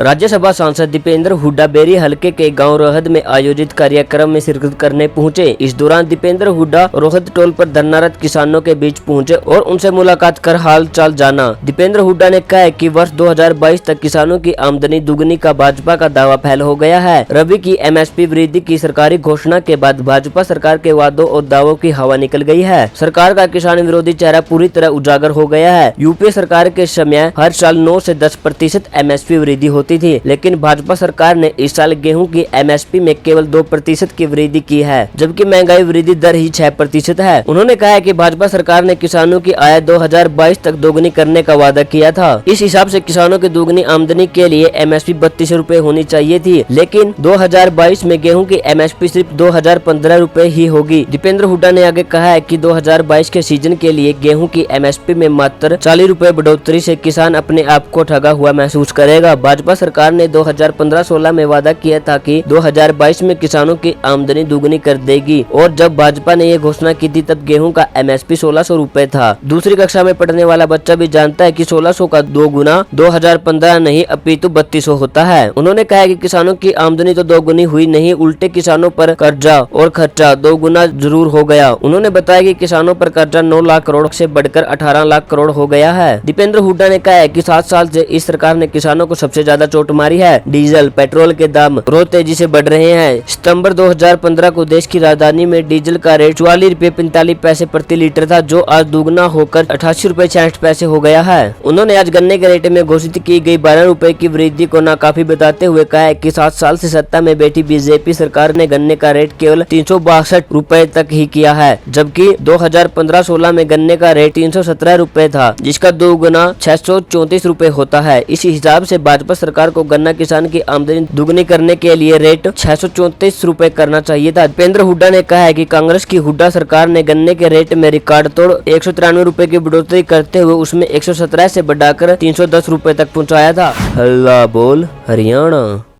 राज्यसभा सांसद दीपेंद्र हुड्डा बेरी हलके के गांव रोहद में आयोजित कार्यक्रम में शिरकत करने पहुंचे। इस दौरान दीपेंद्र हुड्डा रोहद टोल पर धरनारत किसानों के बीच पहुंचे और उनसे मुलाकात कर हाल चाल जाना। दीपेंद्र हुड्डा ने कहा कि वर्ष 2022 तक किसानों की आमदनी दुगनी का भाजपा का दावा फैल हो गया है। रबी की MSP वृद्धि की सरकारी घोषणा के बाद भाजपा सरकार के वादों और दावों की हवा निकल गई है। सरकार का किसान विरोधी चेहरा पूरी तरह उजागर हो गया है। यूपीए सरकार के समय हर साल 9 से 10% MSP वृद्धि होती थी, लेकिन भाजपा सरकार ने इस साल गेहूं की MSP में केवल 2% की वृद्धि की है, जबकि महंगाई वृद्धि दर ही 6% है। उन्होंने कहा कि भाजपा सरकार ने किसानों की आय 2022 तक दोगुनी करने का वादा किया था। इस हिसाब से किसानों की दोगुनी आमदनी के लिए MSP 32 रुपए होनी चाहिए थी, लेकिन 2022 में गेहूं की MSP सिर्फ 2015 रुपए ही होगी। दीपेंद्र हुड्डा ने आगे कहा है कि 2022 के सीजन के लिए गेहूं की MSP में मात्र 40 रुपए बढ़ोतरी से किसान अपने आप को ठगा हुआ महसूस करेगा। भाजपा सरकार ने 2015-16 में वादा किया था कि 2022 में किसानों की आमदनी दुगनी कर देगी, और जब भाजपा ने ये घोषणा की थी तब गेहूं का MSP 1600 रुपए था। दूसरी कक्षा में पढ़ने वाला बच्चा भी जानता है कि 1600 का 2 गुना 2015 नहीं अपितु 3200 होता है। उन्होंने कहा कि किसानों की आमदनी तो दोगुनी हुई नहीं, उल्टे किसानों पर कर्जा और खर्चा 2 गुना जरूर हो गया। उन्होंने बताया कि किसानों पर कर्जा 9 लाख करोड़ से बढ़कर 18 लाख करोड़ हो गया है। दीपेंद्र हुड्डा ने कहा है कि 7 साल से इस सरकार ने किसानों को सबसे ज्यादा चोट मारी है। डीजल पेट्रोल के दाम रोज तेजी से बढ़ रहे हैं। सितंबर 2015 को देश की राजधानी में डीजल का रेट 44 रुपए 45 पैसे प्रति लीटर था, जो आज दुगना होकर 88 रुपए 66 पैसे हो गया है। उन्होंने आज गन्ने के रेट में घोषित की गई 12 रुपए की वृद्धि को नाकाफी बताते हुए कहा है कि 7 साल से सत्ता में बैठी बीजेपी सरकार ने गन्ने का रेट केवल 362 रुपए तक ही किया है, जबकि 2015-16 में गन्ने का रेट 317 रुपए था, जिसका दोगुना 634 रुपए होता है। इस हिसाब से भाजपा सरकार को गन्ना किसान की आमदनी दुगनी करने के लिए रेट 634 रुपए करना चाहिए था। दीपेंद्र हुड्डा ने कहा है कि कांग्रेस की हुड्डा सरकार ने गन्ने के रेट में रिकॉर्ड तोड़ 193 रुपए की बढ़ोतरी करते हुए उसमें 117 से बढ़ाकर 310 रुपए तक पहुंचाया था। हल्ला बोल हरियाणा।